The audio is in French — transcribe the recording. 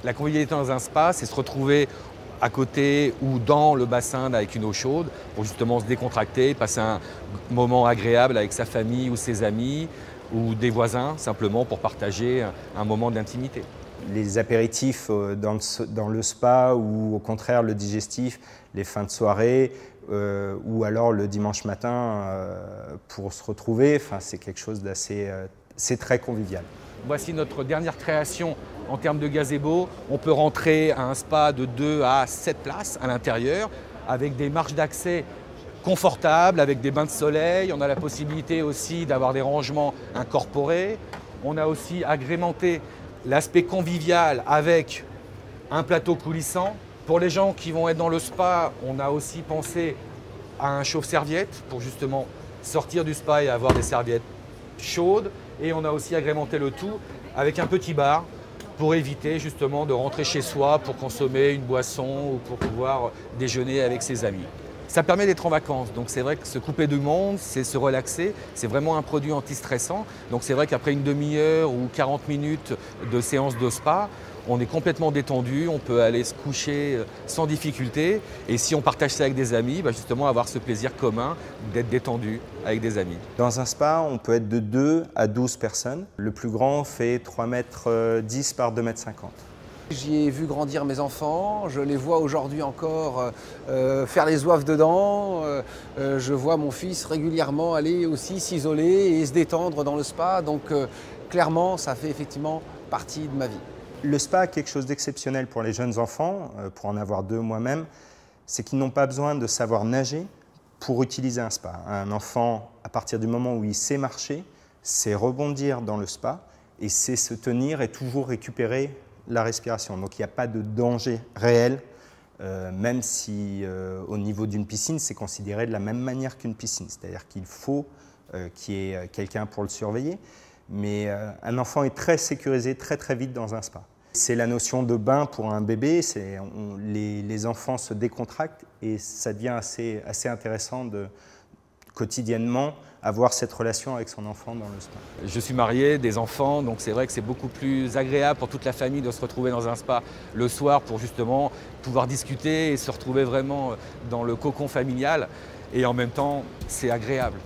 La convivialité dans un spa, c'est se retrouver à côté ou dans le bassin avec une eau chaude pour justement se décontracter, passer un moment agréable avec sa famille ou ses amis ou des voisins, simplement pour partager un moment d'intimité. Les apéritifs dans le spa ou au contraire le digestif, les fins de soirée ou alors le dimanche matin pour se retrouver, c'est quelque chose d'assez, c'est très convivial. Voici notre dernière création en termes de gazebo. On peut rentrer à un spa de 2 à 7 places à l'intérieur avec des marches d'accès confortables, avec des bains de soleil. On a la possibilité aussi d'avoir des rangements incorporés. On a aussi agrémenté l'aspect convivial avec un plateau coulissant. Pour les gens qui vont être dans le spa, on a aussi pensé à un chauffe-serviette pour justement sortir du spa et avoir des serviettes chaudes. Et on a aussi agrémenté le tout avec un petit bar pour éviter justement de rentrer chez soi pour consommer une boisson ou pour pouvoir déjeuner avec ses amis. Ça permet d'être en vacances, donc c'est vrai que se couper du monde, c'est se relaxer, c'est vraiment un produit anti-stressant. Donc c'est vrai qu'après une demi-heure ou 40 minutes de séance de spa, on est complètement détendu, on peut aller se coucher sans difficulté. Et si on partage ça avec des amis, justement avoir ce plaisir commun d'être détendu avec des amis. Dans un spa, on peut être de 2 à 12 personnes. Le plus grand fait 3,10 m par 2,50 m. J'y ai vu grandir mes enfants, je les vois aujourd'hui encore faire les zouaves dedans. Je vois mon fils régulièrement aller aussi s'isoler et se détendre dans le spa. Donc clairement, ça fait effectivement partie de ma vie. Le spa a quelque chose d'exceptionnel pour les jeunes enfants, pour en avoir 2 moi-même, c'est qu'ils n'ont pas besoin de savoir nager pour utiliser un spa. Un enfant, à partir du moment où il sait marcher, sait rebondir dans le spa et sait se tenir et toujours récupérer la respiration. Donc il n'y a pas de danger réel, même si au niveau d'une piscine, c'est considéré de la même manière qu'une piscine. C'est-à-dire qu'il faut qu'il y ait quelqu'un pour le surveiller. Mais un enfant est très sécurisé très vite dans un spa. C'est la notion de bain pour un bébé, les enfants se décontractent et ça devient assez intéressant de quotidiennement avoir cette relation avec son enfant dans le spa. Je suis marié, des enfants, donc c'est vrai que c'est beaucoup plus agréable pour toute la famille de se retrouver dans un spa le soir pour justement pouvoir discuter et se retrouver vraiment dans le cocon familial. Et en même temps, c'est agréable.